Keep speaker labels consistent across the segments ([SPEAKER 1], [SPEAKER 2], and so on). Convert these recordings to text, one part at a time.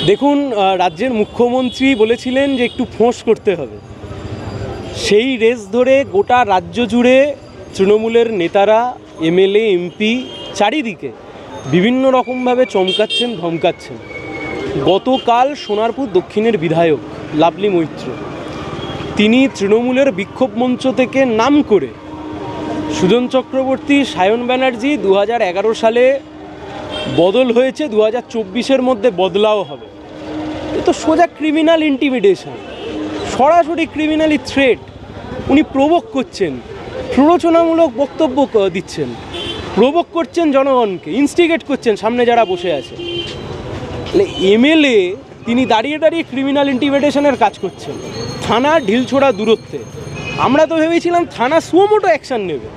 [SPEAKER 1] দেখুন, রাজ্যের মুখ্যমন্ত্রী বলেছিলেন যে একটু ফোঁস করতে হবে। সেই রেস ধরে গোটা রাজ্য জুড়ে তৃণমূলের নেতারা, এমএলএ, এমপি চারিদিকে বিভিন্ন রকমভাবে চমকাচ্ছেন, ধমকাচ্ছেন। গতকাল সোনারপুর দক্ষিণের বিধায়ক লাভলি মৈত্র তিনি তৃণমূলের বিক্ষোভ মঞ্চ থেকে নাম করে সুজন চক্রবর্তী, সায়ন ব্যানার্জি 2011 সালে বদল হয়েছে, 2024-এর মধ্যে বদলাও হবে। এ তো সোজা ক্রিমিনাল ইন্টিমিডেশন, সরাসরি ক্রিমিনালি থ্রেট। উনি প্রভোগ করছেন, প্ররোচনামূলক বক্তব্য দিচ্ছেন, প্রভোগ করছেন জনগণকে, ইনস্টিগেট করছেন সামনে যারা বসে আছে। এমএলএ তিনি দাঁড়িয়ে দাঁড়িয়ে ক্রিমিনাল ইন্টিমিডেশনের কাজ করছেন থানা ঢিলছোড়া দূরত্বে। আমরা তো ভেবেছিলাম থানা সুমোটো অ্যাকশান নেবে,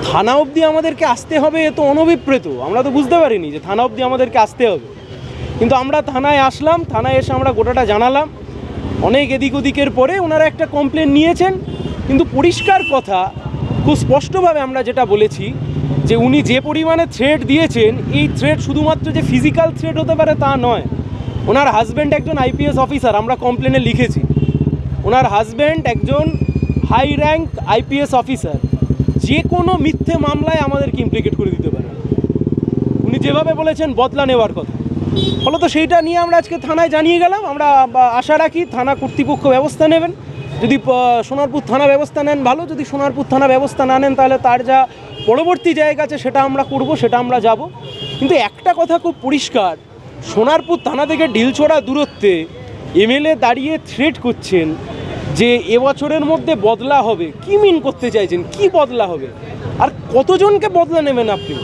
[SPEAKER 1] থানা অবধি আমাদেরকে আসতে হবে, এ তো অনভিপ্রেত। আমরা তো বুঝতে পারিনি যে থানা অবধি আমাদেরকে আসতে হবে। কিন্তু আমরা থানায় আসলাম, থানায় এসে আমরা গোটাটা জানালাম। অনেক এদিক ওদিকের পরে ওনারা একটা কমপ্লেন নিয়েছেন, কিন্তু পরিষ্কার কথা, খুব স্পষ্টভাবে আমরা যেটা বলেছি যে উনি যে পরিমাণে থ্রেট দিয়েছেন, এই থ্রেট শুধুমাত্র যে ফিজিক্যাল থ্রেট হতে পারে তা নয়। ওনার হাজব্যান্ড একজন আইপিএস অফিসার, আমরা কমপ্লেনে লিখেছি। ওনার হাজব্যান্ড একজন হাই র্যাঙ্ক আইপিএস অফিসার, যে কোনো মিথ্যে মামলায় আমাদেরকে ইমপ্লিকেট করে দিতে পারে। উনি যেভাবে বলেছেন বদলা নেওয়ার কথা, ফলত সেইটা নিয়ে আমরা আজকে থানায় জানিয়ে গেলাম। আমরা আশা রাখি থানা কর্তৃপক্ষ ব্যবস্থা নেবেন। যদি সোনারপুর থানা ব্যবস্থা নেন ভালো, যদি সোনারপুর থানা ব্যবস্থা না নেন তাহলে তার যা পরবর্তী জায়গা আছে সেটা আমরা করব, সেটা আমরা যাব। কিন্তু একটা কথা খুব পরিষ্কার, সোনারপুর থানা থেকে ঢিলছোড়া দূরত্বে এমএলএ দাঁড়িয়ে থ্রেট করছেন যে এবছরের মধ্যে বদলা হবে। কি মিন করতে চাইছেন? কি বদলা হবে? আর কতজনকে বদলা নেবেন আপনি?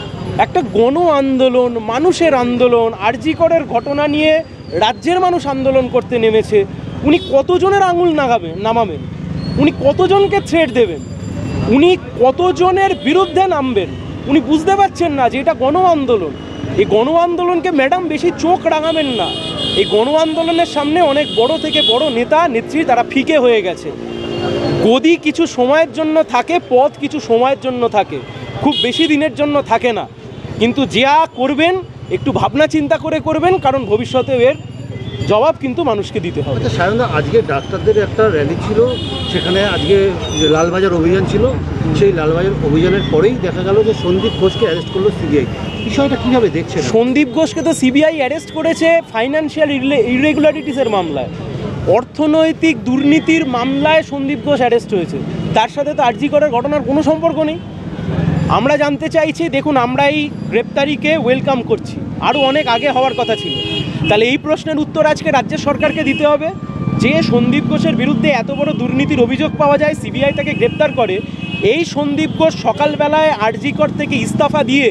[SPEAKER 1] একটা গণ আন্দোলন, মানুষের আন্দোলন, আরজি করের ঘটনা নিয়ে রাজ্যের মানুষ আন্দোলন করতে নেমেছে। উনি কতজনের আঙুল নামাবেন? উনি কতজনকে থ্রেট দেবেন? উনি কতজনের বিরুদ্ধে নামবেন? উনি বুঝতে পারছেন না যে এটা গণ আন্দোলন। এই গণ আন্দোলনকে ম্যাডাম বেশি চোখ রাঙাবেন না। এই গণ আন্দোলনের সামনে অনেক বড় থেকে বড় নেতা নেত্রী তারা ফিকে হয়ে গেছে। গদি কিছু সময়ের জন্য থাকে, পদ কিছু সময়ের জন্য থাকে, খুব বেশি দিনের জন্য থাকে না। কিন্তু যা করবেন একটু ভাবনা চিন্তা করে করবেন, কারণ ভবিষ্যতে এর জবাব কিন্তু মানুষকে দিতে হবে।
[SPEAKER 2] আচ্ছা সায়নদা, আজকে ডাক্তারদের একটা র্যালি ছিল, সেখানে আজকে লালবাজার অভিযান ছিল। সেই লালবাজার অভিযানের পরেই দেখা গেল যে সন্দীপ ঘোষকে অ্যারেস্ট করলো সিবিআই। বিষয়টা কীভাবে দেখছেন?
[SPEAKER 1] সন্দীপ ঘোষকে তো সিবিআই অ্যারেস্ট করেছে ফাইন্যান্সিয়াল ইরেগুলারিটিসের মামলায়, অর্থনৈতিক দুর্নীতির মামলায় সন্দীপ ঘোষ অ্যারেস্ট হয়েছে। তার সাথে তো আরজি করার ঘটনার কোনো সম্পর্ক নেই। আমরা জানতে চাইছি, দেখুন আমরা এই গ্রেপ্তারিকে ওয়েলকাম করছি, আরও অনেক আগে হওয়ার কথা ছিল। তাহলে এই প্রশ্নের উত্তর আজকে রাজ্য সরকারকে দিতে হবে যে সন্দীপ ঘোষের বিরুদ্ধে এত বড় দুর্নীতির অভিযোগ পাওয়া যায়, সিবিআই তাকে গ্রেপ্তার করে। এই সন্দীপ ঘোষ সকালবেলায় আরজি কর থেকে ইস্তফা দিয়ে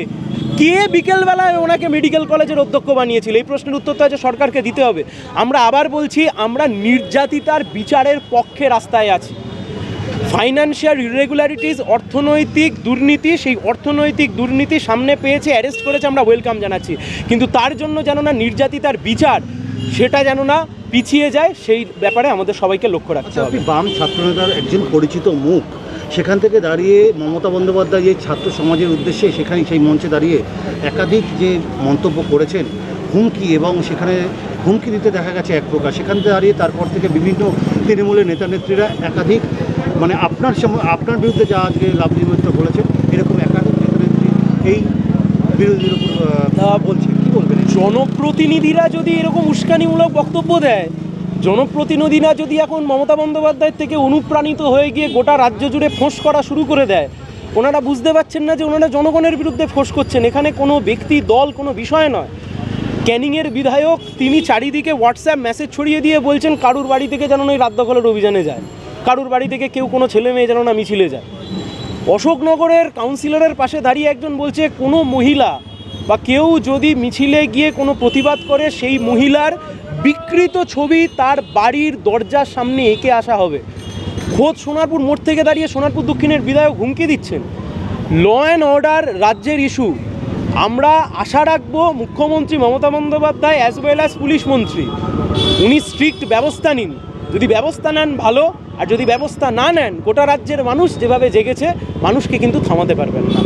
[SPEAKER 1] কে বিকেলবেলায় ওনাকে মেডিকেল কলেজের অধ্যক্ষ বানিয়েছিল? এই প্রশ্নের উত্তর তো আজ সরকারকে দিতে হবে। আমরা আবার বলছি, আমরা নির্যাতিতার বিচারের পক্ষে রাস্তায় আছি। ফাইন্যান্সিয়াল ইরেগুলারিটিস, অর্থনৈতিক দুর্নীতি, সেই অর্থনৈতিক দুর্নীতি সামনে পেয়েছে, অ্যারেস্ট করেছে, আমরা ওয়েলকাম জানাচ্ছি। কিন্তু তার জন্য যেন না নির্যাতিতার বিচার সেটা যেন না পিছিয়ে যায়, সেই ব্যাপারে আমাদের সবাইকে লক্ষ্য রাখতে হবে।
[SPEAKER 2] আপনি বাম ছাত্রনেতার একজন পরিচিত মুখ, সেখান থেকে দাঁড়িয়ে মমতা বন্দ্যোপাধ্যায় যে ছাত্র সমাজের উদ্দেশ্যে সেখানে সেই মঞ্চে দাঁড়িয়ে একাধিক যে মন্তব্য করেছেন, হুমকি, এবং সেখানে হুমকি দিতে দেখা গেছে এক প্রকার। সেখান থেকে দাঁড়িয়ে তারপর থেকে বিভিন্ন তৃণমূলের নেতানেত্রীরা একাধিক আপনার বিরুদ্ধে যা আজকে লাভলি মৈত্র বলেছেন, এরকম একাধিক নেতানেত্রী এই বিরোধীর উপর বলছেন। কী বলবেন?
[SPEAKER 1] জনপ্রতিনিধিরা যদি এরকম উস্কানিমূলক বক্তব্য দেয়, জনপ্রতিনিধিরা যদি এখন মমতা বন্দ্যোপাধ্যায়ের থেকে অনুপ্রাণিত হয়ে গিয়ে গোটা রাজ্য জুড়ে ফোঁস করা শুরু করে দেয়, ওনারা বুঝতে পারছেন না যে ওনারা জনগণের বিরুদ্ধে ফোঁস করছেন। এখানে কোনো ব্যক্তি, দল, কোনো বিষয় নয়। ক্যানিংয়ের বিধায়ক তিনি চারিদিকে হোয়াটসঅ্যাপ মেসেজ ছড়িয়ে দিয়ে বলছেন কারুর বাড়ি থেকে যেন ওই রাত দখলের অভিযানে যায়, কারুর বাড়ি থেকে কেউ কোনো ছেলে মেয়ে যেন না মিছিলে যায়। অশোকনগরের কাউন্সিলরের পাশে দাঁড়িয়ে একজন বলছে কোনো মহিলা বা কেউ যদি মিছিলে গিয়ে কোনো প্রতিবাদ করে, সেই মহিলার বিকৃত ছবি তার বাড়ির দরজার সামনে এঁকে আসা হবে। খোদ সোনারপুর মোড় থেকে দাঁড়িয়ে সোনারপুর দক্ষিণের বিধায়ক হুমকি দিচ্ছেন। ল অ্যান্ড অর্ডার রাজ্যের ইস্যু। আমরা আশা রাখবো মুখ্যমন্ত্রী Mamata Bandyopadhyay as well as police মন্ত্রী উনি স্ট্রিক্ট ব্যবস্থা নিন। যদি ব্যবস্থা নেন ভালো, আর যদি ব্যবস্থা না নেন গোটা রাজ্যের মানুষ যেভাবে জেগেছে, মানুষকে কিন্তু থামাতে পারবেন না।